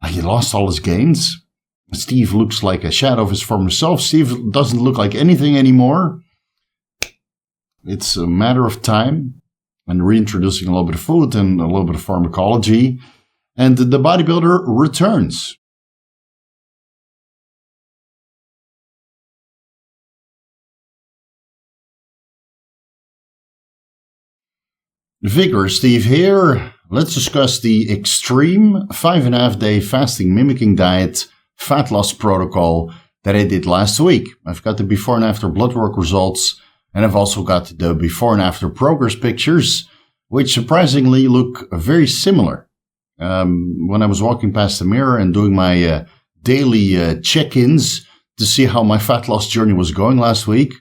he lost all his gains. Steve looks like a shadow of his former self. Steve doesn't look like anything anymore. It's a matter of time and reintroducing a little bit of food and a little bit of pharmacology. And the bodybuilder returns. Vigorous Steve here. Let's discuss the extreme 5.5-day fasting mimicking diet fat loss protocol that I did last week. I've got the before and after blood work results, and I've also got the before and after progress pictures, which surprisingly look very similar. When I was walking past the mirror and doing my daily check-ins to see how my fat loss journey was going last week,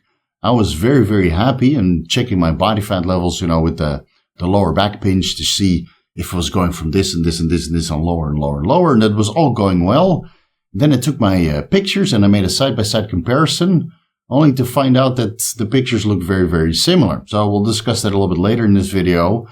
I was very, very happy and checking my body fat levels, with the lower back pinch to see if it was going from this and this and this and this on lower and lower and lower, and that was all going well. Then I took my pictures and I made a side-by-side comparison, only to find out that the pictures look very, very similar. So we'll discuss that a little bit later in this video.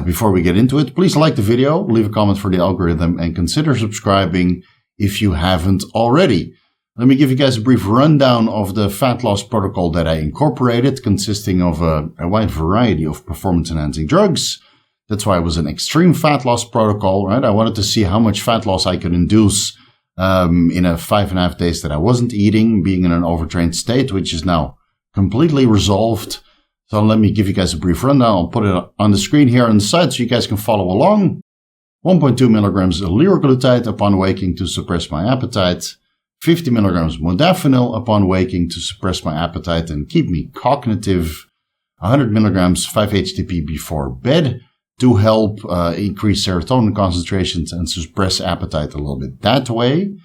Before we get into it, please like the video, leave a comment for the algorithm, and consider subscribing if you haven't already. Let me give you guys a brief rundown of the fat loss protocol that I incorporated, consisting of a wide variety of performance-enhancing drugs. That's why it was an extreme fat loss protocol, right? I wanted to see how much fat loss I could induce in a 5.5 days that I wasn't eating, being in an overtrained state, which is now completely resolved. So let me give you guys a brief rundown. I'll put it on the screen here on the side so you guys can follow along. 1.2 milligrams liraglutide upon waking to suppress my appetite. 50 milligrams modafinil upon waking to suppress my appetite and keep me cognitive. 100 milligrams 5-HTP before bed to help increase serotonin concentrations and suppress appetite a little bit that way.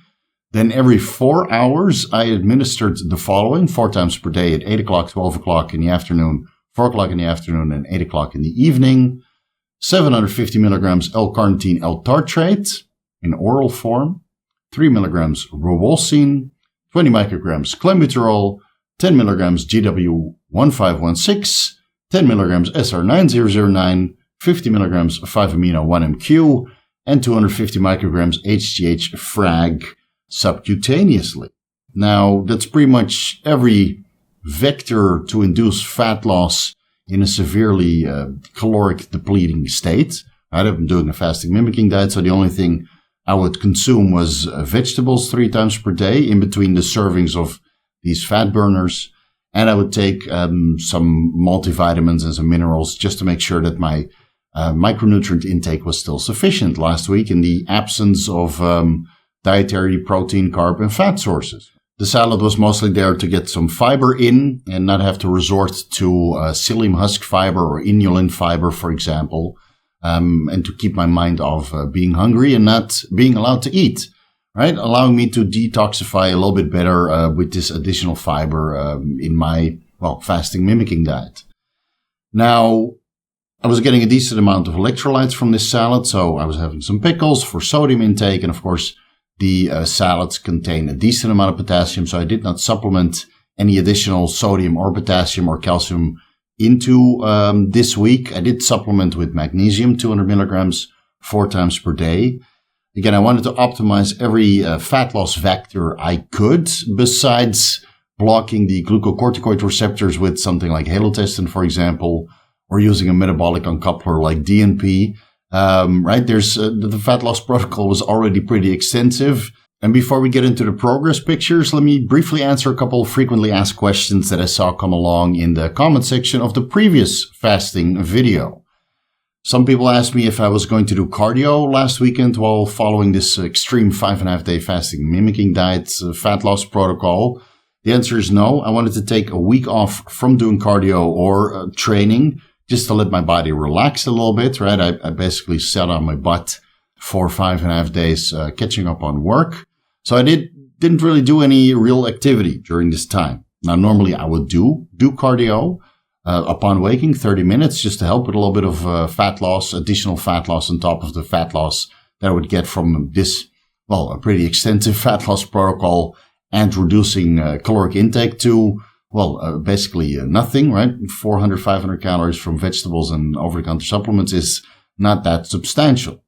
Then every 4 hours, I administered the following 4 times per day at 8 o'clock, 12 o'clock in the afternoon, 4 o'clock in the afternoon, and 8 o'clock in the evening. 750 milligrams L-carnitine L-tartrate in oral form. 3 milligrams Rowolsine, 20 micrograms clenbuterol, 10 milligrams GW1516, 10 milligrams SR9009, 50 milligrams 5-amino-1-MQ, and 250 micrograms HGH frag subcutaneously. Now, that's pretty much every vector to induce fat loss in a severely caloric depleting state. I've been doing a fasting mimicking diet, so the only thing I would consume was vegetables 3 times per day in between the servings of these fat burners. And I would take some multivitamins and some minerals just to make sure that my micronutrient intake was still sufficient last week in the absence of dietary protein, carb, and fat sources. The salad was mostly there to get some fiber in and not have to resort to psyllium husk fiber or inulin fiber, for example. And to keep my mind off being hungry and not being allowed to eat, right? Allowing me to detoxify a little bit better with this additional fiber in my, fasting mimicking diet. Now, I was getting a decent amount of electrolytes from this salad, so I was having some pickles for sodium intake, and of course, the salads contain a decent amount of potassium, so I did not supplement any additional sodium or potassium or calcium into this week. I did supplement with magnesium, 200 milligrams, 4 times per day. Again, I wanted to optimize every fat loss vector I could, besides blocking the glucocorticoid receptors with something like halotestin, for example, or using a metabolic uncoupler like DNP. Right? The fat loss protocol was already pretty extensive. And before we get into the progress pictures, let me briefly answer a couple of frequently asked questions that I saw come along in the comment section of the previous fasting video. Some people asked me if I was going to do cardio last weekend while following this extreme 5.5-day fasting mimicking diet fat loss protocol. The answer is no. I wanted to take a week off from doing cardio or training just to let my body relax a little bit, right? I basically sat on my butt for 5.5 days, catching up on work. So I didn't really do any real activity during this time. Now, normally I would do cardio upon waking, 30 minutes, just to help with a little bit of fat loss, additional fat loss on top of the fat loss that I would get from this, a pretty extensive fat loss protocol and reducing caloric intake to, basically nothing, right? 400, 500 calories from vegetables and over-the-counter supplements is not that substantial.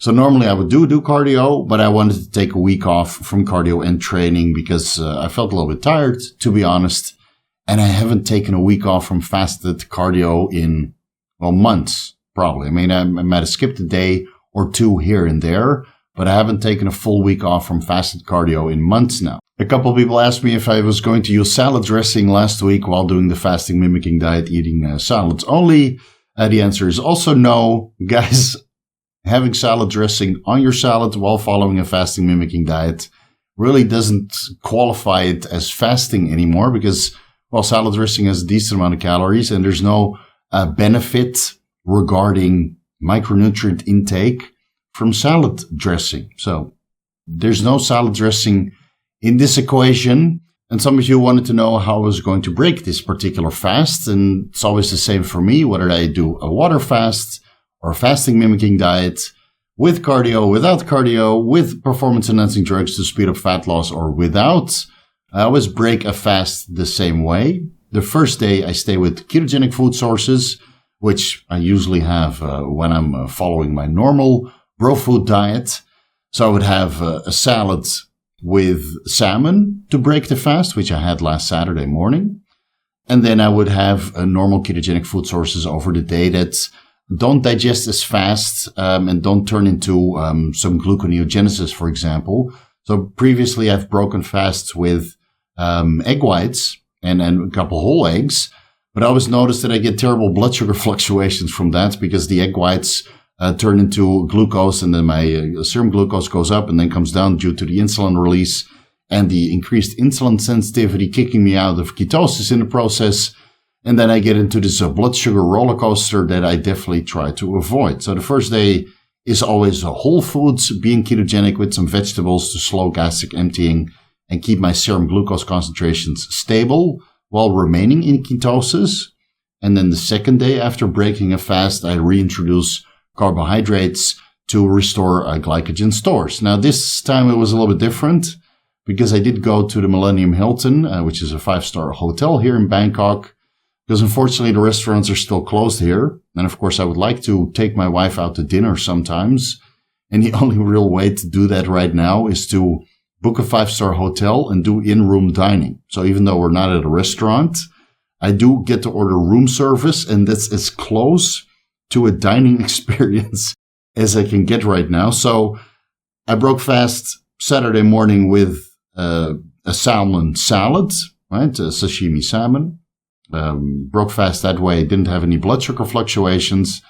So normally I would do cardio, but I wanted to take a week off from cardio and training because I felt a little bit tired, to be honest. And I haven't taken a week off from fasted cardio in, well, months, probably. I mean, I might have skipped a day or two here and there, but I haven't taken a full week off from fasted cardio in months now. A couple of people asked me if I was going to use salad dressing last week while doing the fasting mimicking diet, eating salads only. The answer is also no. Guys, having salad dressing on your salad while following a fasting mimicking diet really doesn't qualify it as fasting anymore because, well, salad dressing has a decent amount of calories and there's no benefit regarding micronutrient intake from salad dressing. So there's no salad dressing in this equation. And some of you wanted to know how I was going to break this particular fast. And it's always the same for me, whether I do a water fast or a fasting mimicking diet with cardio, without cardio, with performance enhancing drugs to speed up fat loss or without. I always break a fast the same way. The first day I stay with ketogenic food sources, which I usually have when I'm following my normal raw food diet. So I would have a salad with salmon to break the fast, which I had last Saturday morning. And then I would have a normal ketogenic food sources over the day that don't digest as fast and don't turn into some gluconeogenesis, for example. So previously I've broken fasts with egg whites and a couple whole eggs. But I always noticed that I get terrible blood sugar fluctuations from that because the egg whites turn into glucose and then my serum glucose goes up and then comes down due to the insulin release and the increased insulin sensitivity kicking me out of ketosis in the process. And then I get into this blood sugar roller coaster that I definitely try to avoid. So the first day is always whole foods, being ketogenic with some vegetables to slow gastric emptying and keep my serum glucose concentrations stable while remaining in ketosis. And then the second day after breaking a fast, I reintroduce carbohydrates to restore glycogen stores. Now, this time it was a little bit different because I did go to the Millennium Hilton, which is a 5-star hotel here in Bangkok, because unfortunately the restaurants are still closed here. And of course, I would like to take my wife out to dinner sometimes. And the only real way to do that right now is to book a 5-star hotel and do in-room dining. So even though we're not at a restaurant, I do get to order room service, and that's as close to a dining experience as I can get right now. So I broke fast Saturday morning with a salmon salad, right? A sashimi salmon. Broke fast that way, didn't have any blood sugar fluctuations.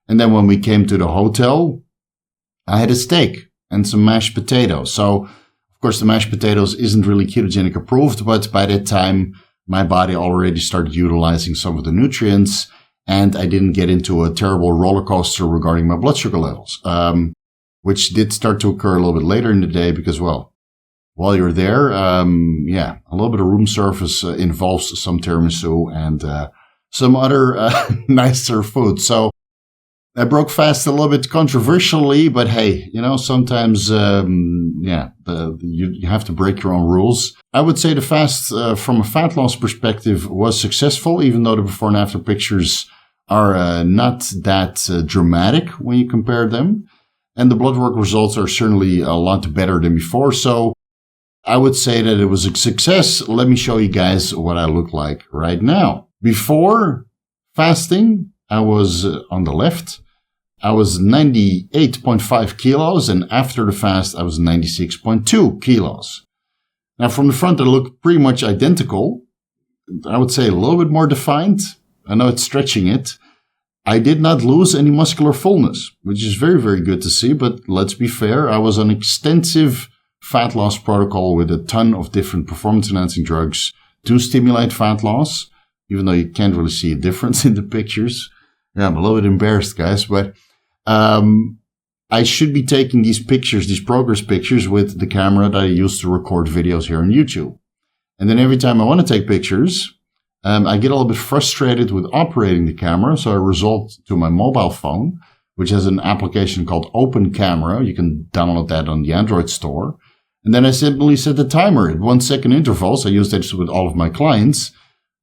And then when we came to the hotel, I had a steak and some mashed potatoes. So, of course, the mashed potatoes isn't really ketogenic approved, but by that time, my body already started utilizing some of the nutrients, and I didn't get into a terrible roller coaster regarding my blood sugar levels, which did start to occur a little bit later in the day because, well, while you're there, a little bit of room service involves some tiramisu and some other nicer food. So I broke fast a little bit controversially, but hey, sometimes, you have to break your own rules. I would say the fast from a fat loss perspective was successful, even though the before and after pictures are not that dramatic when you compare them. And the blood work results are certainly a lot better than before. So I would say that it was a success. Let me show you guys what I look like right now. Before fasting, I was on the left. I was 98.5 kilos, and after the fast, I was 96.2 kilos. Now, from the front, I look pretty much identical. I would say a little bit more defined. I know it's stretching it. I did not lose any muscular fullness, which is very, very good to see. But let's be fair, I was on extensive fat loss protocol with a ton of different performance-enhancing drugs to stimulate fat loss, even though you can't really see a difference in the pictures. Yeah, I'm a little bit embarrassed, guys, but I should be taking these pictures, these progress pictures, with the camera that I use to record videos here on YouTube. And then every time I want to take pictures, I get a little bit frustrated with operating the camera, so I resort to my mobile phone, which has an application called Open Camera. You can download that on the Android store. And then I simply set the timer at 1 second intervals. I use that with all of my clients.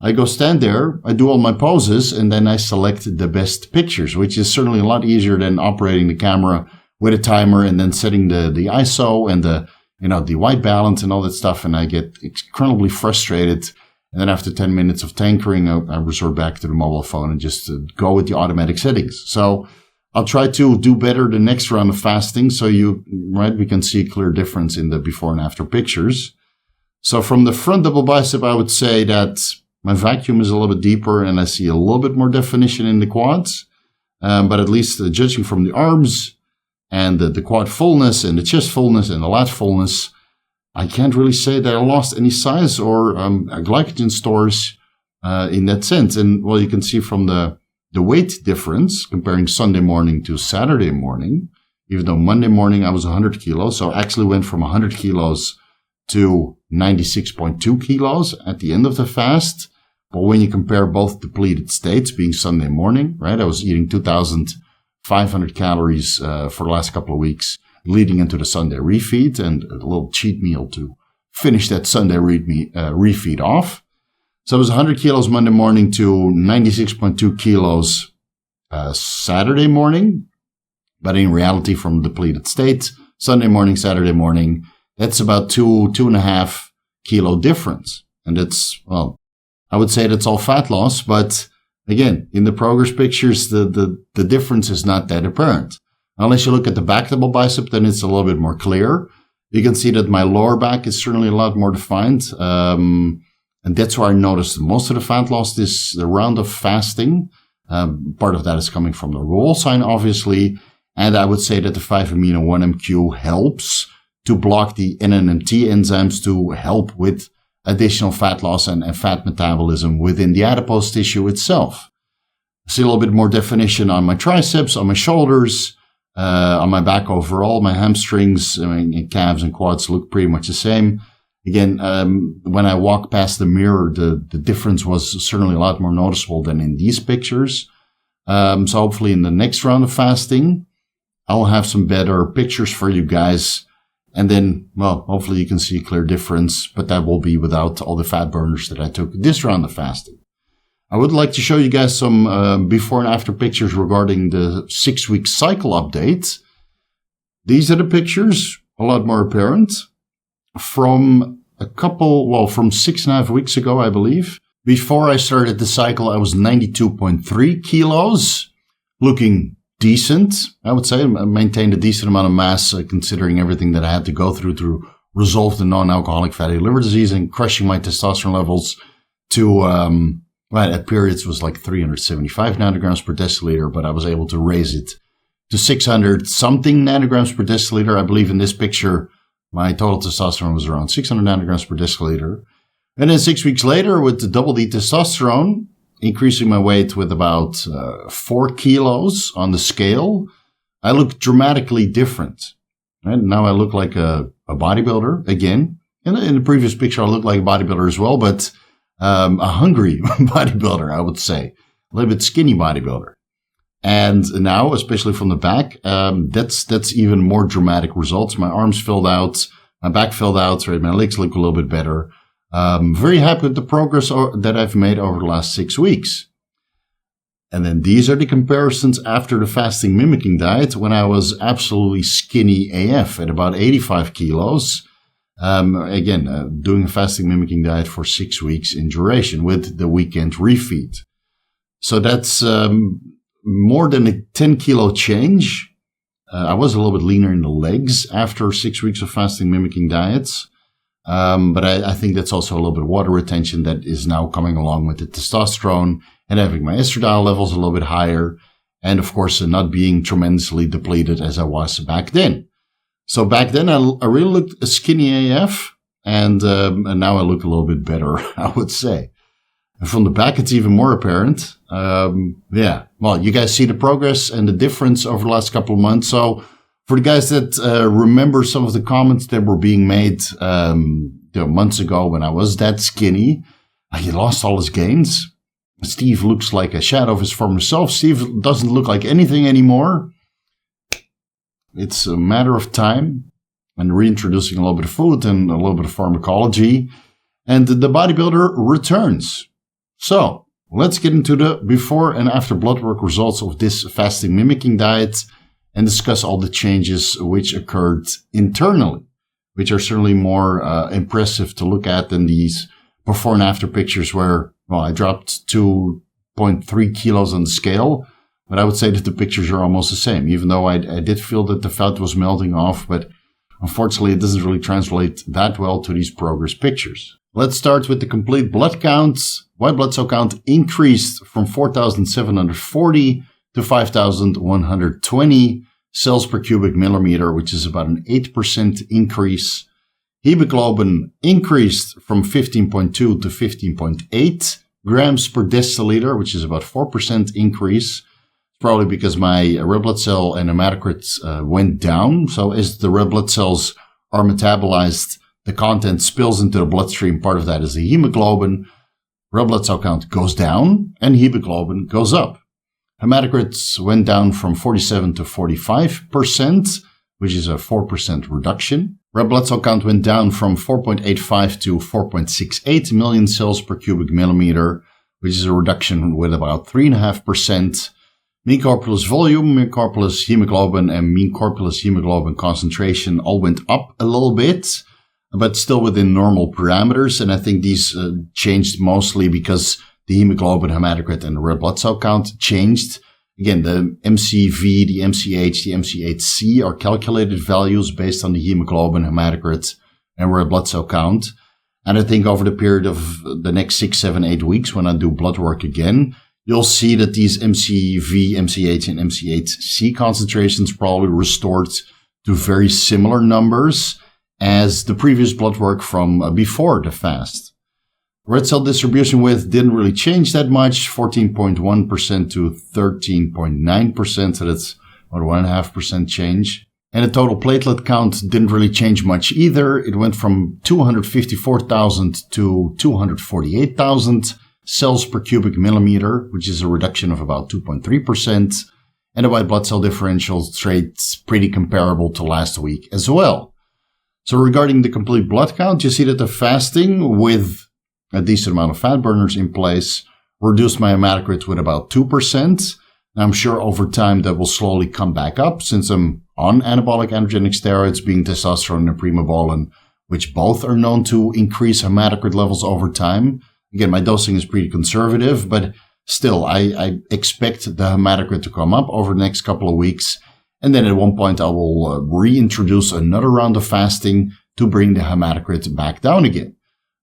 I go stand there, I do all my poses, and then I select the best pictures, which is certainly a lot easier than operating the camera with a timer and then setting the ISO and the white balance and all that stuff. And I get incredibly frustrated. And then after 10 minutes of tankering, I resort back to the mobile phone and just go with the automatic settings. So I'll try to do better the next round of fasting. So we can see a clear difference in the before and after pictures. So from the front double bicep, I would say that my vacuum is a little bit deeper and I see a little bit more definition in the quads. But at least judging from the arms and the quad fullness and the chest fullness and the lat fullness, I can't really say that I lost any size or glycogen stores in that sense. And well, you can see from the weight difference comparing Sunday morning to Saturday morning, even though Monday morning I was 100 kilos. So I actually went from 100 kilos to 96.2 kilos at the end of the fast. But when you compare both depleted states, being Sunday morning, right, I was eating 2,500 calories for the last couple of weeks, leading into the Sunday refeed and a little cheat meal to finish that Sunday refeed off. So it was 100 kilos Monday morning to 96.2 kilos Saturday morning. But in reality, from depleted state, Sunday morning, Saturday morning, that's about 2.5 kilo difference. And that's, well, I would say that's all fat loss. But again, in the progress pictures, the difference is not that apparent. Unless you look at the back double bicep, then it's a little bit more clear. You can see that my lower back is certainly a lot more defined. And that's where I noticed most of the fat loss this round of fasting. Part of that is coming from the roll sign, obviously. And I would say that the 5-amino 1-MQ helps to block the NNMT enzymes to help with additional fat loss and fat metabolism within the adipose tissue itself. I see a little bit more definition on my triceps, on my shoulders, on my back overall. My hamstrings and calves and quads look pretty much the same. Again, when I walk past the mirror, the difference was certainly a lot more noticeable than in these pictures. So hopefully in the next round of fasting, I'll have some better pictures for you guys. And then, well, hopefully you can see a clear difference, but that will be without all the fat burners that I took this round of fasting. I would like to show you guys some before and after pictures regarding the 6-week cycle update. These are the pictures, a lot more apparent, from from 6.5 weeks ago, I believe. Before I started the cycle, I was 92.3 kilos, looking decent, I would say. I maintained a decent amount of mass considering everything that I had to go through to resolve the non-alcoholic fatty liver disease and crushing my testosterone levels to, at periods was like 375 nanograms per deciliter, but I was able to raise it to 600 something nanograms per deciliter. I believe in this picture, my total testosterone was around 600 nanograms per deciliter. And then 6 weeks later, with the double D testosterone, increasing my weight with about 4 kilos on the scale, I look dramatically different. Right? Now I look like a bodybuilder again. In the previous picture, I looked like a bodybuilder as well, but a hungry bodybuilder, I would say. A little bit skinny bodybuilder. And now, especially from the back, that's even more dramatic results. My arms filled out, my back filled out, right? My legs look a little bit better. Very happy with the progress that I've made over the last 6 weeks. And then these are the comparisons after the fasting mimicking diet when I was absolutely skinny AF at about 85 kilos. Doing a fasting mimicking diet for 6 weeks in duration with the weekend refeed. So that's more than a 10 kilo change. I was a little bit leaner in the legs after 6 weeks of fasting mimicking diets. But I think that's also a little bit of water retention that is now coming along with the testosterone and having my estradiol levels a little bit higher. And of course, not being tremendously depleted as I was back then. So back then, I really looked skinny AF, and now I look a little bit better, I would say. And from the back, it's even more apparent. Well, you guys see the progress and the difference over the last couple of months. So for the guys that remember some of the comments that were being made months ago when I was that skinny, he lost all his gains. Steve looks like a shadow of his former self. Steve doesn't look like anything anymore. It's a matter of time and reintroducing a little bit of food and a little bit of pharmacology. And the bodybuilder returns. So let's get into the before and after blood work results of this fasting mimicking diet. and discuss all the changes which occurred internally, which are certainly more impressive to look at than these before and after pictures where, well, I dropped 2.3 kilos on the scale, but I would say that the pictures are almost the same, even though I did feel that the fat was melting off, but unfortunately it doesn't really translate that well to these progress pictures. Let's start with the complete blood counts. White blood cell count increased from 4,740 to 5,120 cells per cubic millimeter, which is about an 8% increase. Hemoglobin increased from 15.2 to 15.8 grams per deciliter, which is about 4% increase. Probably because my red blood cell and hematocrit went down. So as the red blood cells are metabolized, the content spills into the bloodstream. Part of that is the hemoglobin. Red blood cell count goes down and hemoglobin goes up. Hematocrits went down from 47 to 45%, which is a 4% reduction. Red blood cell count went down from 4.85 to 4.68 million cells per cubic millimeter, which is a reduction with about 3.5%. Mean corpulus volume, mean corpulus hemoglobin, and mean corpulus hemoglobin concentration all went up a little bit, but still within normal parameters. And I think these changed mostly because the hemoglobin, hematocrit, and the red blood cell count changed. Again, the MCV, the MCH, the MCHC are calculated values based on the hemoglobin, hematocrit, and red blood cell count. And I think over the period of the next 6, 7, 8 weeks, when I do blood work again, you'll see that these MCV, MCH, and MCHC concentrations probably restored to very similar numbers as the previous blood work from before the fast. Red cell distribution width didn't really change that much, 14.1% to 13.9%, so that's about 1.5% change. And the total platelet count didn't really change much either. It went from 254,000 to 248,000 cells per cubic millimeter, which is a reduction of about 2.3%. And the white blood cell differential trade's pretty comparable to last week as well. So regarding the complete blood count, you see that the fasting with a decent amount of fat burners in place reduced my hematocrit with about 2%. I'm sure over time that will slowly come back up since I'm on anabolic androgenic steroids, being testosterone and primobolan, which both are known to increase hematocrit levels over time. Again, my dosing is pretty conservative, but still, I expect the hematocrit to come up over the next couple of weeks. And then at one point, I will reintroduce another round of fasting to bring the hematocrit back down again.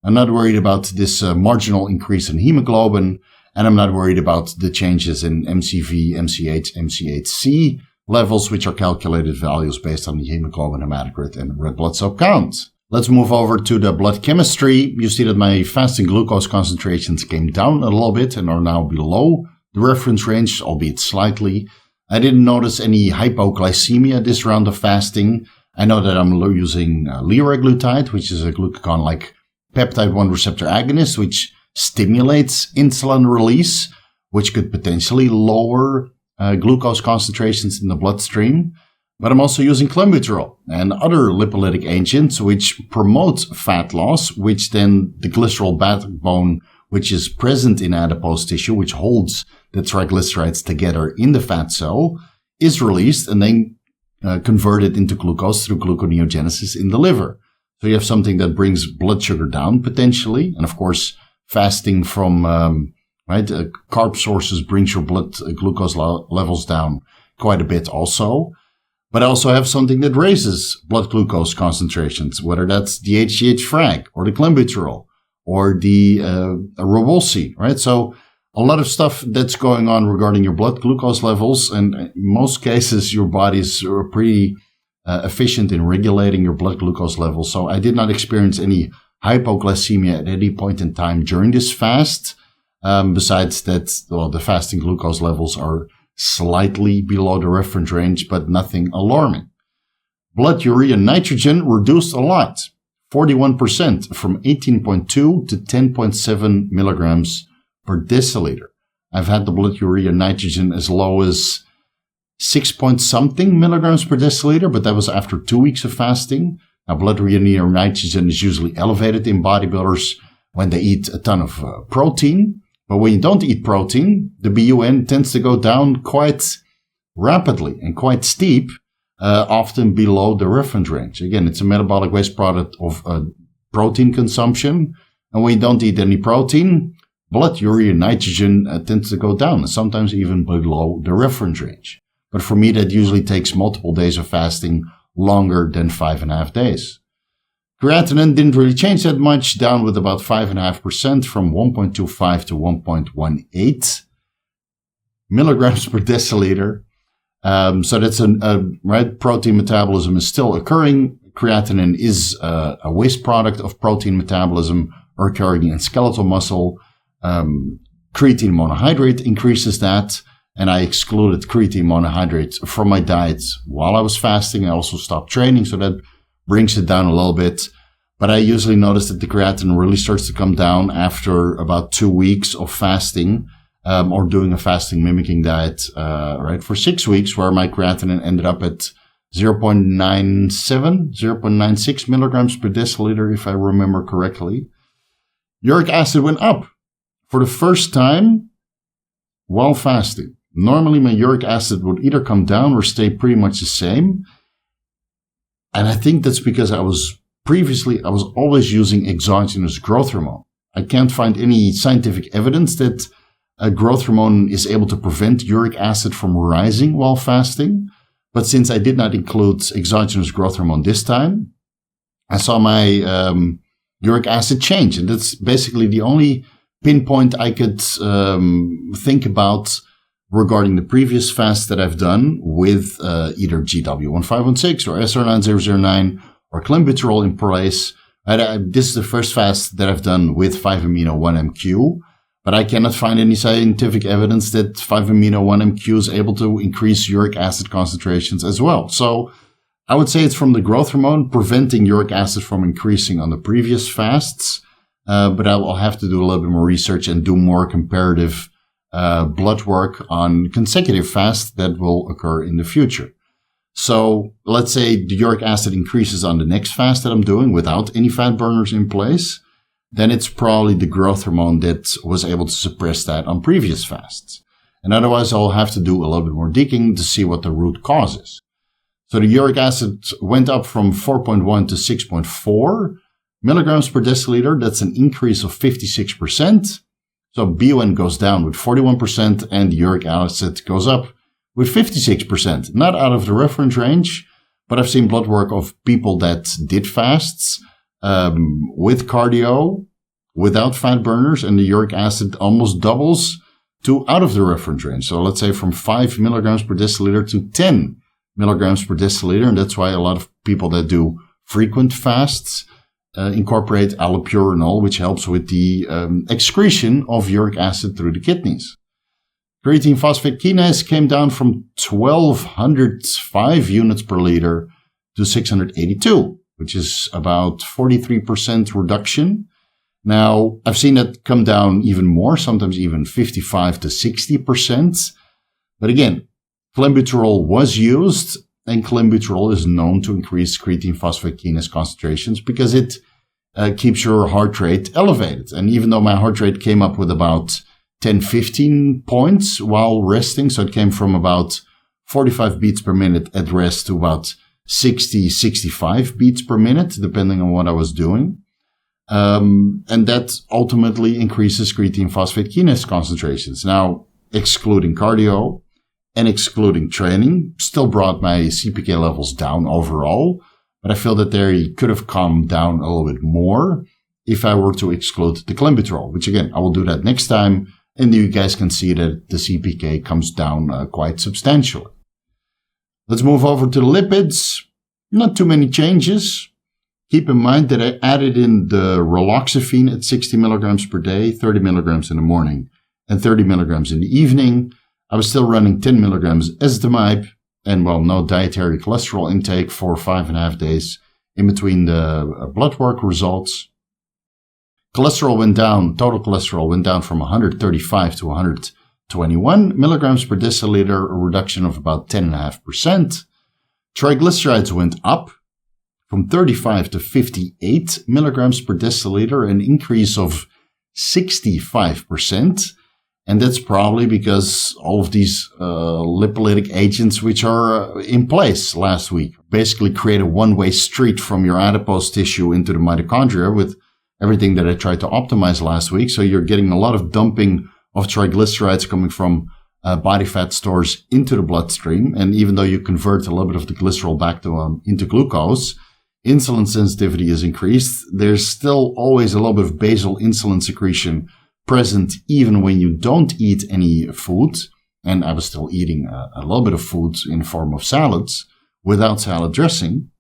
I'm not worried about this marginal increase in hemoglobin, and I'm not worried about the changes in MCV, MCH, MCHC levels, which are calculated values based on the hemoglobin, hematocrit, and red blood cell count. Let's move over to the blood chemistry. You see that my fasting glucose concentrations came down a little bit and are now below the reference range, albeit slightly. I didn't notice any hypoglycemia this round of fasting. I know that I'm using liraglutide, which is a glucagon-like peptide 1 receptor agonist, which stimulates insulin release, which could potentially lower glucose concentrations in the bloodstream. But I'm also using clenbuterol and other lipolytic agents which promote fat loss, which then the glycerol backbone, which is present in adipose tissue, which holds the triglycerides together in the fat cell, is released and then converted into glucose through gluconeogenesis in the liver. So you have something that brings blood sugar down potentially. And of course, fasting from carb sources brings your blood glucose levels down quite a bit also. But I also have something that raises blood glucose concentrations, whether that's the HGH frag or the clenbuterol or the Rewulsi, right? So a lot of stuff that's going on regarding your blood glucose levels, and in most cases, your body's pretty efficient in regulating your blood glucose levels. So I did not experience any hypoglycemia at any point in time during this fast. Besides that, well, the fasting glucose levels are slightly below the reference range, but nothing alarming. Blood urea nitrogen reduced a lot, 41% from 18.2 to 10.7 milligrams per deciliter. I've had the blood urea nitrogen as low as 6 point something milligrams per deciliter, but that was after 2 weeks of fasting. Now, blood urea nitrogen is usually elevated in bodybuilders when they eat a ton of protein. But when you don't eat protein, the BUN tends to go down quite rapidly and quite steep, often below the reference range. Again, it's a metabolic waste product of protein consumption. And when you don't eat any protein, blood urea nitrogen tends to go down, sometimes even below the reference range. But for me, that usually takes multiple days of fasting, longer than 5.5 days. Creatinine didn't really change that much, down with about 5.5% from 1.25 to 1.18 milligrams per deciliter. So that's right. Protein metabolism is still occurring. Creatinine is a waste product of protein metabolism occurring in skeletal muscle. Creatine monohydrate increases that. And I excluded creatine monohydrate from my diet while I was fasting. I also stopped training, so that brings it down a little bit. But I usually notice that the creatinine really starts to come down after about 2 weeks of fasting, or doing a fasting-mimicking diet, right, for 6 weeks, where my creatinine ended up at 0.96 milligrams per deciliter, if I remember correctly. Uric acid went up for the first time while fasting. Normally, my uric acid would either come down or stay pretty much the same. And I think that's because I was always using exogenous growth hormone. I can't find any scientific evidence that a growth hormone is able to prevent uric acid from rising while fasting. But since I did not include exogenous growth hormone this time, I saw my uric acid change. And that's basically the only pinpoint I could think about regarding the previous fast that I've done with either GW1516 or SR9009 or clenbuterol in place. This is the first fast that I've done with 5-amino-1-MQ, but I cannot find any scientific evidence that 5-amino-1-MQ is able to increase uric acid concentrations as well. So I would say it's from the growth hormone preventing uric acid from increasing on the previous fasts, but I will have to do a little bit more research and do more comparative blood work on consecutive fasts that will occur in the future. So let's say the uric acid increases on the next fast that I'm doing without any fat burners in place, then it's probably the growth hormone that was able to suppress that on previous fasts. And otherwise, I'll have to do a little bit more digging to see what the root cause is. So the uric acid went up from 4.1 to 6.4 milligrams per deciliter. That's an increase of 56%. So BUN goes down with 41% and uric acid goes up with 56%. Not out of the reference range, but I've seen blood work of people that did fasts with cardio, without fat burners, and the uric acid almost doubles to out of the reference range. So let's say from 5 milligrams per deciliter to 10 milligrams per deciliter. And that's why a lot of people that do frequent fasts incorporate allopurinol, which helps with the excretion of uric acid through the kidneys. Creatine phosphate kinase came down from 1,205 units per liter to 682, which is about 43% reduction. Now, I've seen that come down even more, sometimes even 55 to 60%. But again, clenbuterol was used, and clenbuterol is known to increase creatine phosphate kinase concentrations because it keeps your heart rate elevated. And even though my heart rate came up with about 10-15 points while resting, so it came from about 45 beats per minute at rest to about 60-65 beats per minute, depending on what I was doing. And that ultimately increases creatine phosphate kinase concentrations. Now, excluding cardio and excluding training, still brought my CPK levels down overall, but I feel that they could have come down a little bit more if I were to exclude the clenbuterol, which again, I will do that next time, and you guys can see that the CPK comes down quite substantially. Let's move over to the lipids. Not too many changes. Keep in mind that I added in the raloxifene at 60 milligrams per day, 30 milligrams in the morning, and 30 milligrams in the evening. I was still running 10 milligrams ezetimibe, and no dietary cholesterol intake for 5.5 days in between the blood work results. Cholesterol went down, total cholesterol went down from 135 to 121 milligrams per deciliter, a reduction of about 10.5%. Triglycerides went up from 35 to 58 milligrams per deciliter, an increase of 65%. And that's probably because all of these lipolytic agents which are in place last week basically create a one-way street from your adipose tissue into the mitochondria with everything that I tried to optimize last week. So you're getting a lot of dumping of triglycerides coming from body fat stores into the bloodstream. And even though you convert a little bit of the glycerol back to into glucose, insulin sensitivity is increased. There's still always a little bit of basal insulin secretion present even when you don't eat any food. And I was still eating a little bit of food in the form of salads without salad dressing.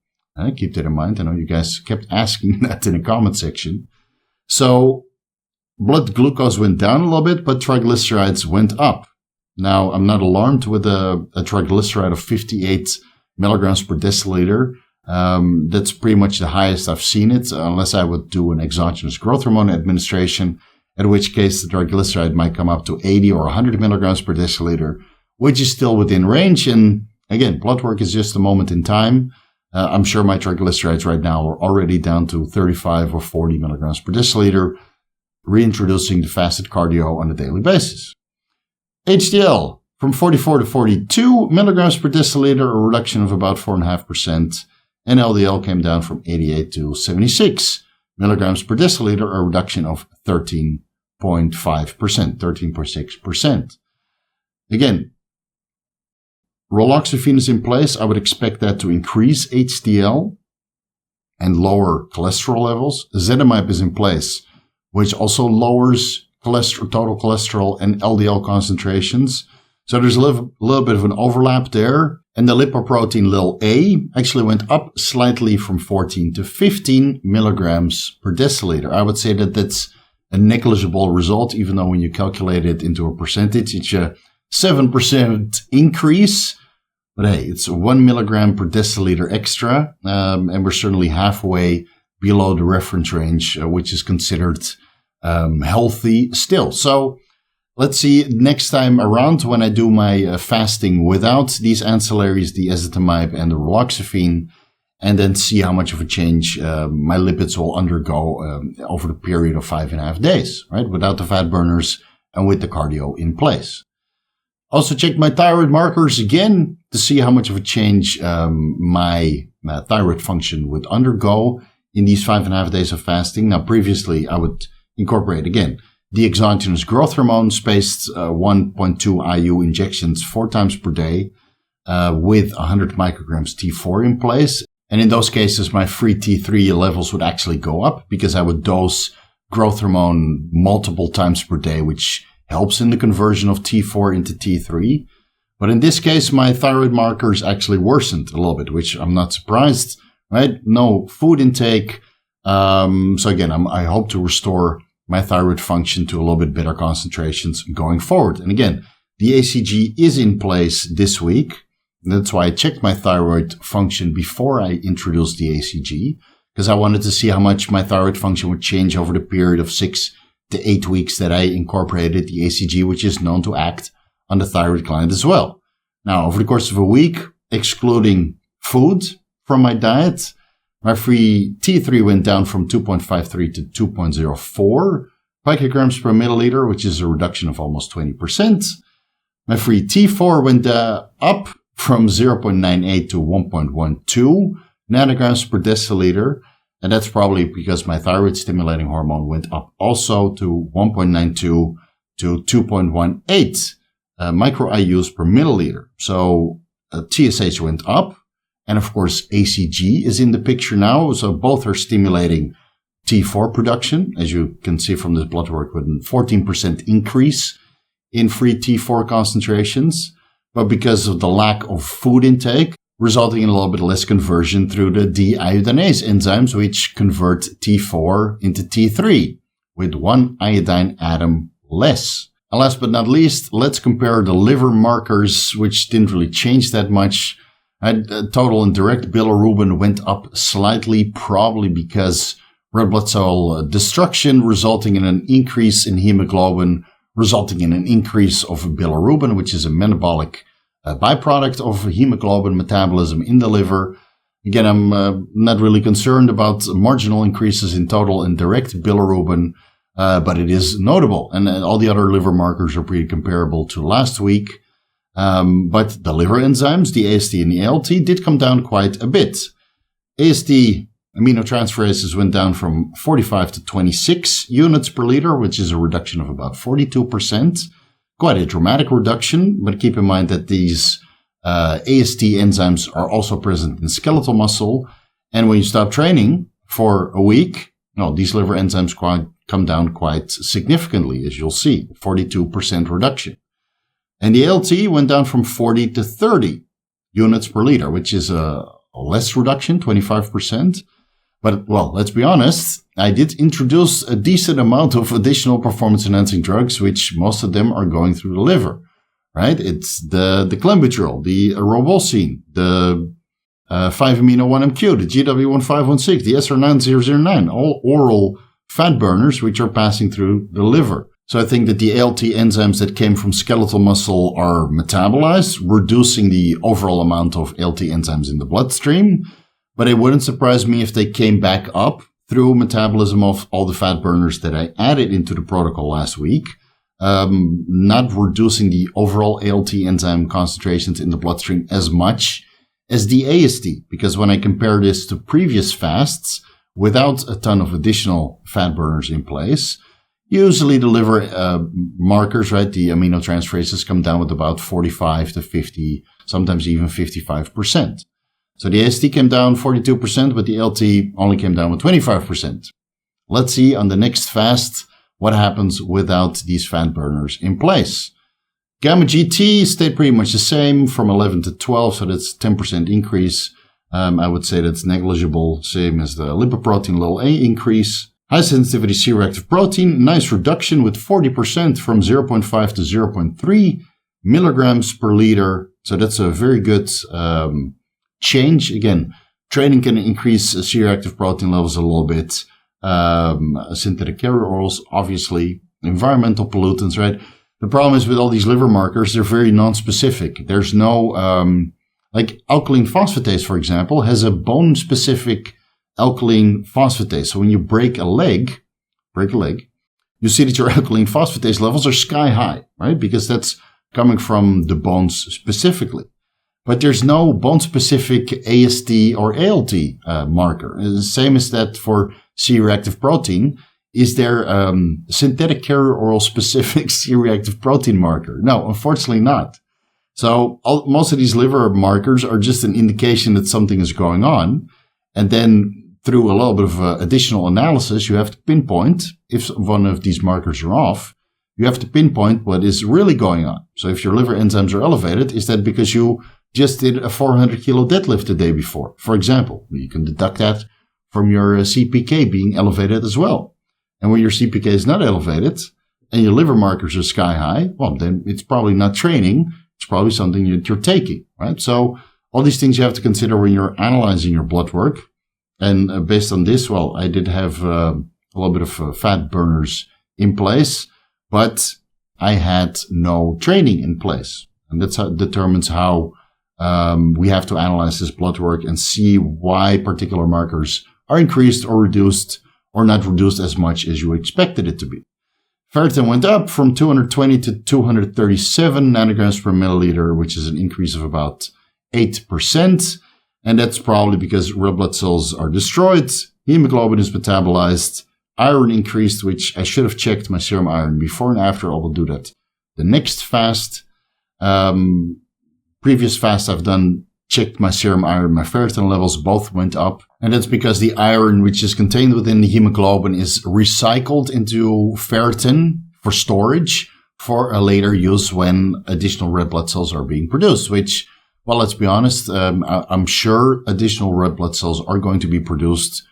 Keep that in mind. I know you guys kept asking that in the comment section. So blood glucose went down a little bit, but triglycerides went up. Now, I'm not alarmed with a triglyceride of 58 milligrams per deciliter. That's pretty much the highest I've seen it, unless I would do an exogenous growth hormone administration, in which case the triglyceride might come up to 80 or 100 milligrams per deciliter, which is still within range. And again, blood work is just a moment in time. I'm sure my triglycerides right now are already down to 35 or 40 milligrams per deciliter, reintroducing the fasted cardio on a daily basis. HDL from 44 to 42 milligrams per deciliter, a reduction of about 4.5%. And LDL came down from 88 to 76 milligrams per deciliter, a reduction of 13.5%, 13.6%. Again, raloxifene is in place. I would expect that to increase HDL and lower cholesterol levels. Ezetimibe is in place, which also lowers total cholesterol and LDL concentrations. So there's a little bit of an overlap there. And the lipoprotein (a) actually went up slightly from 14 to 15 milligrams per deciliter. I would say that that's a negligible result, even though when you calculate it into a percentage, it's a 7% increase. But hey, it's 1 milligram per deciliter extra. And we're certainly halfway below the reference range, which is considered healthy still. So let's see next time around when I do my fasting without these ancillaries, the ezetimibe and the raloxifene, and then see how much of a change my lipids will undergo over the period of 5.5 days, right? Without the fat burners and with the cardio in place. Also check my thyroid markers again to see how much of a change my thyroid function would undergo in these 5.5 days of fasting. Now, previously, I would incorporate again the exogenous growth hormone spaced 1.2 IU injections 4 times per day with 100 micrograms T4 in place. And in those cases, my free T3 levels would actually go up because I would dose growth hormone multiple times per day, which helps in the conversion of T4 into T3. But in this case, my thyroid markers actually worsened a little bit, which I'm not surprised, right? No food intake. So again, I hope to restore my thyroid function to a little bit better concentrations going forward. And again, the ACG is in place this week. That's why I checked my thyroid function before I introduced the ACG, because I wanted to see how much my thyroid function would change over the period of 6 to 8 weeks that I incorporated the ACG, which is known to act on the thyroid gland as well. Now, over the course of a week, excluding food from my diet, my free T3 went down from 2.53 to 2.04 picograms per milliliter, which is a reduction of almost 20%. My free T4 went up from 0.98 to 1.12 nanograms per deciliter. And that's probably because my thyroid stimulating hormone went up also to 1.92 to 2.18 micro IUs per milliliter. So TSH went up. And of course, ACG is in the picture now. So both are stimulating T4 production, as you can see from this blood work, with a 14% increase in free T4 concentrations. But because of the lack of food intake, resulting in a little bit less conversion through the deiodinase enzymes, which convert T4 into T3 with 1 iodine atom less. And last but not least, let's compare the liver markers, which didn't really change that much. Total and direct bilirubin went up slightly, probably because red blood cell destruction, resulting in an increase in hemoglobin, resulting in an increase of bilirubin, which is a metabolic byproduct of hemoglobin metabolism in the liver. Again, I'm not really concerned about marginal increases in total and direct bilirubin. but it is notable. And all the other liver markers are pretty comparable to last week. But the liver enzymes, the AST and the ALT, did come down quite a bit. AST aminotransferases went down from 45 to 26 units per liter, which is a reduction of about 42%. Quite a dramatic reduction, but keep in mind that these AST enzymes are also present in skeletal muscle. And when you stop training for a week, these liver enzymes come down quite significantly, as you'll see, 42% reduction. And the ALT went down from 40 to 30 units per liter, which is a less reduction, 25%. But, well, let's be honest, I did introduce a decent amount of additional performance-enhancing drugs, which most of them are going through the liver, right? It's the clenbuterol, the ribosine, the 5-amino-1-MQ, the GW1516, the SR9009, all oral fat burners which are passing through the liver. So I think that the ALT enzymes that came from skeletal muscle are metabolized, reducing the overall amount of ALT enzymes in the bloodstream. But it wouldn't surprise me if they came back up through metabolism of all the fat burners that I added into the protocol last week, not reducing the overall ALT enzyme concentrations in the bloodstream as much as the AST. Because when I compare this to previous fasts, without a ton of additional fat burners in place, usually the liver markers, right, the aminotransferases come down with about 45 to 50, sometimes even 55%. So the AST came down 42%, but the LT only came down with 25%. Let's see on the next fast what happens without these fat burners in place. Gamma GT stayed pretty much the same from 11 to 12, so that's 10% increase. I would say that's negligible, same as the lipoprotein little a increase. High sensitivity C-reactive protein, nice reduction with 40% from 0.5 to 0.3 milligrams per liter. So that's a very good change. Again, training can increase C-reactive protein levels a little bit. Synthetic carrier oils, obviously, environmental pollutants, right? The problem is with all these liver markers, they're very non-specific. There's no, like alkaline phosphatase, for example, has a bone-specific alkaline phosphatase. So when you break a leg, you see that your alkaline phosphatase levels are sky high, right? Because that's coming from the bones specifically. But there's no bone-specific AST or ALT marker. The same as that for C-reactive protein. Is there synthetic carrier oil specific C-reactive protein marker? No, unfortunately not. So most of these liver markers are just an indication that something is going on. And then through a little bit of additional analysis, you have to pinpoint if one of these markers are off. You have to pinpoint what is really going on. So if your liver enzymes are elevated, is that because you just did a 400 kilo deadlift the day before? For example, you can deduct that from your CPK being elevated as well. And when your CPK is not elevated and your liver markers are sky high, well, then it's probably not training. It's probably something that you're taking, right? So all these things you have to consider when you're analyzing your blood work. And based on this, well, I did have a little bit of fat burners in place, but I had no training in place. And that's how determines how we have to analyze this blood work and see why particular markers are increased or reduced or not reduced as much as you expected it to be. Ferritin went up from 220 to 237 nanograms per milliliter, which is an increase of about 8%. And that's probably because red blood cells are destroyed, hemoglobin is metabolized, iron increased, which I should have checked my serum iron before and after. I will do that the next fast. Previous fast I've done, checked my serum iron, my ferritin levels both went up. And that's because the iron, which is contained within the hemoglobin, is recycled into ferritin for storage for a later use when additional red blood cells are being produced, which, well, let's be honest, I'm sure additional red blood cells are going to be produced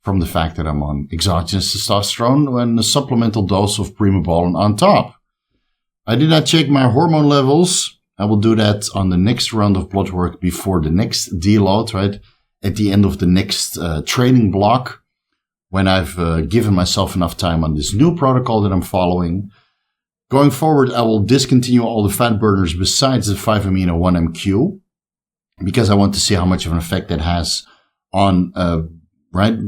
from the fact that I'm on exogenous testosterone and a supplemental dose of primobolan on top. I did not check my hormone levels. I will do that on the next round of blood work before the next deload, right? At the end of the next training block, when I've given myself enough time on this new protocol that I'm following. Going forward, I will discontinue all the fat burners besides the 5-amino-1-MQ because I want to see how much of an effect that has on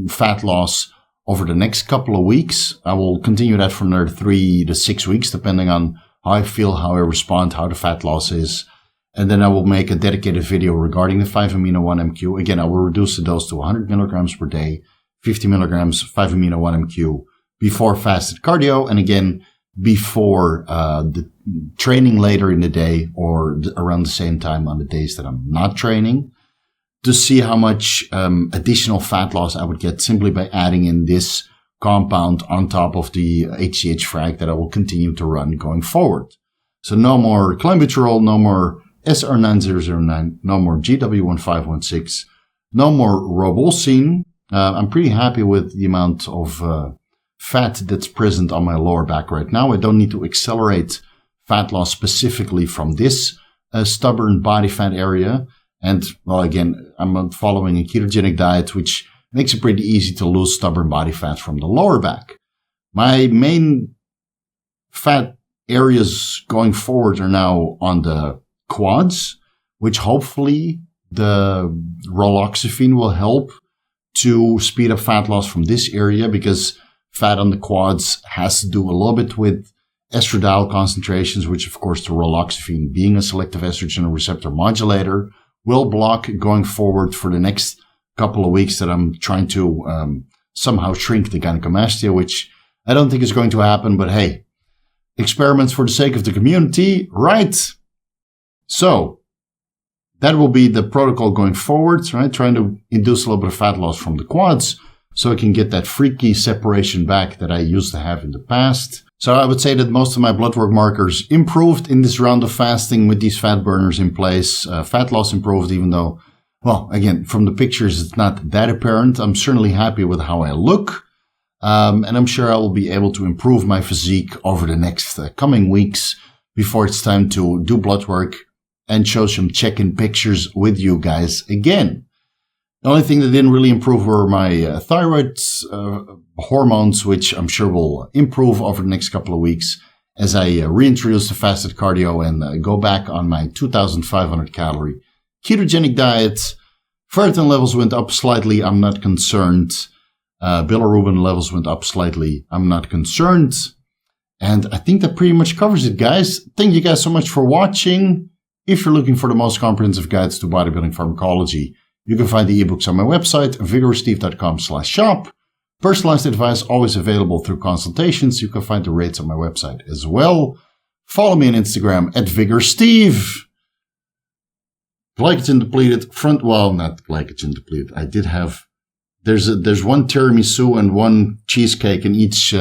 fat loss over the next couple of weeks. I will continue that for another 3 to 6 weeks, depending on how I feel, how I respond, how the fat loss is. And then I will make a dedicated video regarding the 5-amino-1-MQ. Again, I will reduce the dose to 100 milligrams per day, 50 milligrams 5-amino-1-MQ before fasted cardio. And again, before the training later in the day or around the same time on the days that I'm not training, to see how much additional fat loss I would get simply by adding in this compound on top of the HGH frag that I will continue to run going forward. So no more clenbuterol, no more SR9009, no more GW1516, no more ribosine. I'm pretty happy with the amount of fat that's present on my lower back right now. I don't need to accelerate fat loss specifically from this stubborn body fat area. And, well, again, I'm following a ketogenic diet, which makes it pretty easy to lose stubborn body fat from the lower back. My main fat areas going forward are now on the quads, which hopefully the roloxifene will help to speed up fat loss from this area, because fat on the quads has to do a little bit with estradiol concentrations, which, of course, the roloxifene, being a selective estrogen receptor modulator, will block going forward for the next couple of weeks that I'm trying to somehow shrink the gynecomastia, which I don't think is going to happen. But hey, experiments for the sake of the community, right? So that will be the protocol going forward, right? Trying to induce a little bit of fat loss from the quads so I can get that freaky separation back that I used to have in the past. So I would say that most of my blood work markers improved in this round of fasting with these fat burners in place. Fat loss improved, even though, well, again, from the pictures, it's not that apparent. I'm certainly happy with how I look. And I'm sure I will be able to improve my physique over the next coming weeks before it's time to do blood work and show some check-in pictures with you guys again. The only thing that didn't really improve were my thyroid hormones, which I'm sure will improve over the next couple of weeks as I reintroduce the fasted cardio and go back on my 2,500 calorie ketogenic diet. Ferritin levels went up slightly. I'm not concerned. Bilirubin levels went up slightly. I'm not concerned. And I think that pretty much covers it, guys. Thank you guys so much for watching. If you're looking for the most comprehensive guides to bodybuilding pharmacology, you can find the ebooks on my website, vigoroussteve.com/shop. Personalized advice always available through consultations. You can find the rates on my website as well. Follow me on Instagram at VigorSteve. Glycogen depleted not glycogen depleted. I did have, there's one tiramisu and one cheesecake in each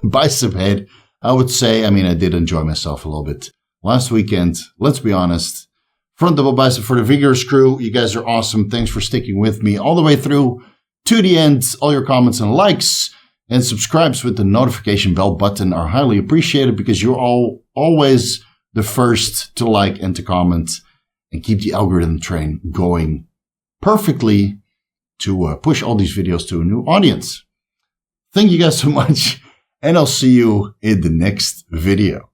bicep head. I would say, I did enjoy myself a little bit last weekend. Let's be honest. Front double bicep for the Vigorous crew. You guys are awesome. Thanks for sticking with me all the way through to the end. All your comments and likes and subscribes with the notification bell button are highly appreciated, because you're all always the first to like and to comment and keep the algorithm train going perfectly to push all these videos to a new audience. Thank you guys so much, and I'll see you in the next video.